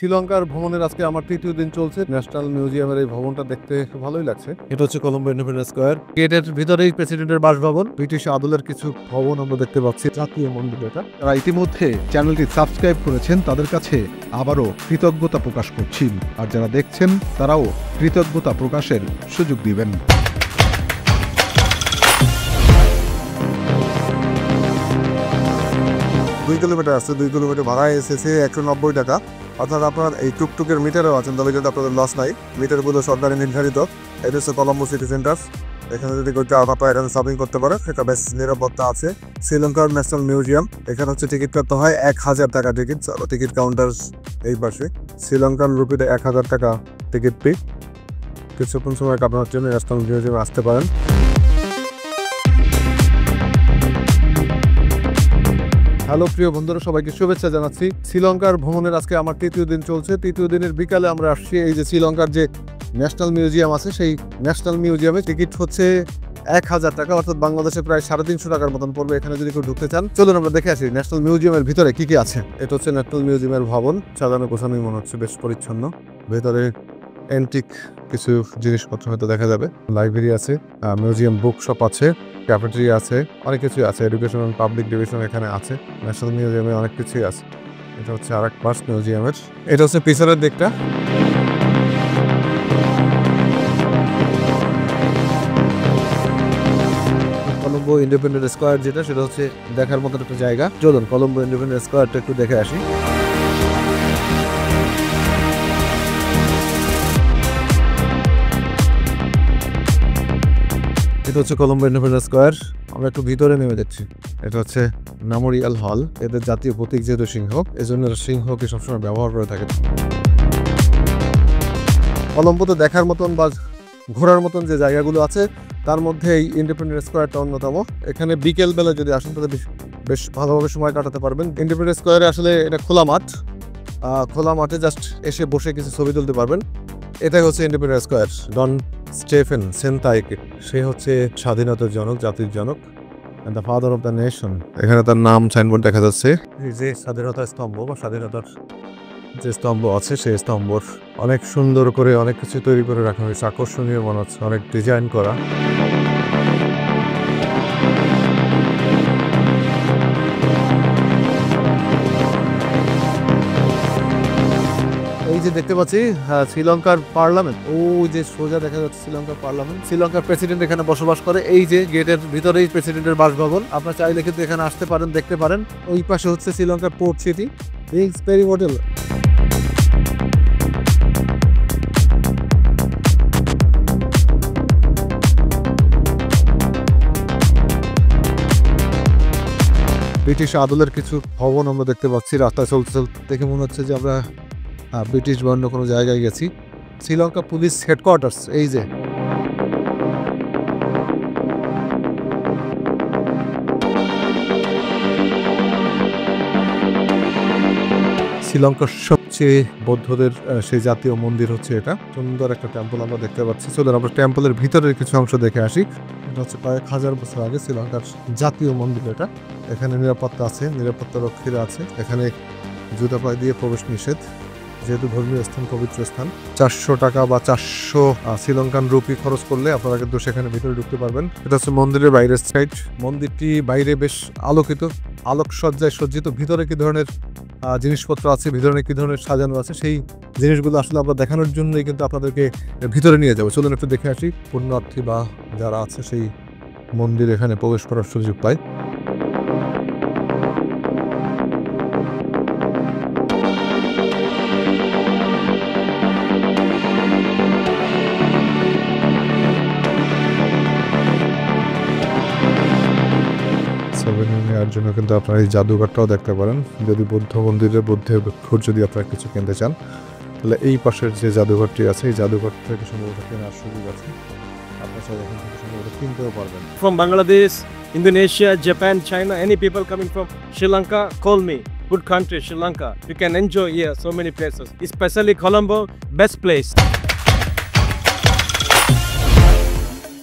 শ্রীলঙ্কার ভ্রমণের আজকে আমার তৃতীয় দিন চলছে। ন্যাশনাল মিউজিয়ামের এই ভবনটা দেখতে ভালোই লাগছে। এটা হচ্ছে কলম্বো ইন্ডিপেন্ডেন্স স্কয়ার। গেটের ভিতরেই প্রেসিডেন্টের বাসভবন। ব্রিটিশ আদলের কিছু ভবন আমরা দেখতে পাচ্ছি। জাতীয় মন্দির এটা। যারা ইতিমধ্যে চ্যানেলটি সাবস্ক্রাইব করেছেন তাদের কাছে আবারও কৃতজ্ঞতা প্রকাশ করছি, আর যারা দেখছেন তারাও কৃতজ্ঞতা প্রকাশের সুযোগ দিবেন। 2 কিলোমিটার আছে, 2 কিলোমিটার ভাড়া এসেছে 190 টাকা। অর্থাৎ আপনার এই টুকটুকের মিটারও আছেন, তাহলে কিন্তু আপনাদের লস নাই। মিটারগুলো সরকারি নির্ধারিত। এটা হচ্ছে কলম্বো সিটি সেন্টার। এখানে যদি আপনারা এখানে শপিং করতে পারেন, এটা বেশ নিরাপত্তা আছে। শ্রীলঙ্কার ন্যাশনাল মিউজিয়াম, এখানে হচ্ছে টিকিট কাটতে হয় 1000 টাকা টিকিট। টিকিট কাউন্টার এই পাশে। শ্রীলঙ্কান রুপিতে 1000 টাকা টিকিট ফি। কিছুক্ষণ সময় আপনার জন্য ন্যাশনাল মিউজিয়ামে আসতে পারেন। হ্যালো প্রিয় বন্ধুরা, সবাইকে শুভেচ্ছা জানাচ্ছি। শ্রীলঙ্কার ভ্রমণের আজকে আমার তৃতীয় দিন চলছে। তৃতীয় দিনের বিকালে আমরা আসছি এই যে শ্রীলঙ্কার যে ন্যাশনাল মিউজিয়াম আছে, সেই ন্যাশনাল মিউজিয়ামে টিকিট হচ্ছে 1000 টাকা, অর্থাৎ বাংলাদেশে প্রায় 350 টাকার মতন পড়বে। এখানে যদি কেউ ঢুকতে চান, চলুন আমরা দেখে আসি ন্যাশনাল মিউজিয়ামের ভিতরে কি কি আছে। এটা হচ্ছে ন্যাশনাল মিউজিয়ামের ভবন। সাজানো গোছানোই মনে হচ্ছে, বেশ পরিচ্ছন্ন। ভেতরে অ্যান্টিক কিছু জিনিসপত্র হয়তো দেখা যাবে। লাইব্রেরি আছে, মিউজিয়াম বুক শপ আছে, ক্যাফেটেরিয়া আছে, অনেক কিছুই আছে। এডুকেশন অ্যান্ড পাবলিক ডিভিশন এখানে আছে। ন্যাশনাল মিউজিয়ামে অনেক কিছুই আছে। এটা হচ্ছে আরেক পাশ মিউজিয়ামের। এটা হচ্ছে পিছনের দিকটা। কলম্বো ইন্ডিপেন্ডেন্ট স্কয়ার যেটা, সেটা হচ্ছে দেখার মতো একটা জায়গা। চলুন কলম্বো ইন্ডিপেন্ডেন্ট স্কয়ারটা একটু দেখে আসি। এটা হচ্ছে কলম্বো ইন্ডিপেন্ডেন্স স্কয়ার। আমরা একটু ভিতরে নেমে যাচ্ছি। এটা হচ্ছে মেমোরিয়াল হল। এদের জাতীয় প্রতীক যেহেতু সিংহ, এজন্য সিংহকে সবসময় ব্যবহার করে থাকে। কলম্বোতে দেখার মতন বা ঘোরার মতন যে জায়গাগুলো আছে, তার মধ্যে এই ইন্ডিপেন্ডেন্স স্কয়ারটা অন্যতম। এখানে বিকেল বেলা যদি আসেন তাহলে বেশ ভালোভাবে সময় কাটাতে পারবেন। ইন্ডিপেন্ডেন্স স্কয়ারে আসলে এটা খোলা মাঠ। খোলা মাঠে জাস্ট এসে বসে কিছু ছবি তুলতে পারবেন। এটাই হচ্ছে ইন্ডিপেন্ডেন্স স্কয়ার। ডন স্টেফেন সেন্তাইকে, সে হচ্ছে স্বাধীনতার জনক, জাতির জনক, the father of the nation. এখানে তার নাম সাইনবোর্ড দেখা যাচ্ছে। এই যে স্বাধীনতার স্তম্ভ বা স্বাধীনতার যে স্তম্ভ আছে, সেই স্তম্ভর অনেক সুন্দর করে অনেক কিছু তৈরি করে রাখা হয়েছে। আকর্ষণীয় মনে হচ্ছে, অনেক ডিজাইন করা। এই যে দেখতে পাচ্ছি শ্রীলঙ্কার পার্লামেন্ট, ওই যে সোজা দেখা যাচ্ছে শ্রীলঙ্কার পার্লামেন্ট। শ্রীলঙ্কার প্রেসিডেন্ট এখানে বসবাস করে। এই যে গেটের ভিতরেই প্রেসিডেন্টের বাসভবন। আপনারা চাইলে কিন্তু এখানে আসতে পারেন, দেখতে পারেন। ওই পাশে হচ্ছে শ্রীলঙ্কার পোর্ট সিটি, রিংস ফেরি হোটেল। ব্রিটিশ আদলের কিছু ভবন আমরা দেখতে পাচ্ছি। রাস্তায় চলতে চলতে দেখে মনে হচ্ছে যে আমরা ব্রিটিশ বা অন্য কোনো জায়গায় গেছি। শ্রীলঙ্কা পুলিশ হেডকোয়ার্টার্স, এই যে শ্রীলঙ্কার সবচেয়ে বৌদ্ধদের সেই জাতীয় মন্দির হচ্ছে এটা। সুন্দর একটা টেম্পল আমরা দেখতে পাচ্ছি। চলুন আমরা টেম্পলের ভিতরের কিছু অংশ দেখে আসি। এটা হচ্ছে কয়েক হাজার বছর আগে শ্রীলঙ্কার জাতীয় মন্দির এটা। এখানে নিরাপত্তা আছে, নিরাপত্তা রক্ষীরা আছে। এখানে জুতা পায়ে দিয়ে প্রবেশ নিষেধ, যেহেতু ধর্মীয় স্থান, পবিত্র স্থান। 400 টাকা বা 400 শ্রীলঙ্কান রুপি খরচ করলে আপনারা কিন্তু সেখানে ভিতরে ঢুকতে পারবেন। এটা হচ্ছে মন্দিরের বাইরের সাইড। মন্দিরটি বাইরে বেশ আলোকিত, আলোকসজ্জায় সজ্জিত। ভিতরে কি ধরনের জিনিসপত্র আছে, ভিতরে কি ধরনের সাজানো আছে, সেই জিনিসগুলো আসলে আমরা দেখানোর জন্যই কিন্তু আপনাদেরকে ভিতরে নিয়ে যাবো। চলুন একটু দেখে আসি। পুণ্যার্থী বা যারা আছে সেই মন্দির এখানে প্রবেশ করার সুযোগ পায়। নেওয়ার জন্য কিন্তু আপনারা এই জাদুঘরটাও দেখতে পারেন। যদি বৌদ্ধ মন্দিরের বুদ্ধের ভিক্ষুর যদি আপনারা কিছু কিনতে চান, তাহলে এই পাশের যে জাদুঘরটি আছে, এই জাদুঘর থেকে সম্ভবত কেনার সুযোগ আছে। আপনারা চাইলে এখান থেকে সম্ভবত কিনতেও পারবেন। From Bangladesh, Indonesia, Japan, China, any people coming from Sri Lanka, call me. Good country, Sri Lanka. You can enjoy here so many places. Especially Colombo, best place.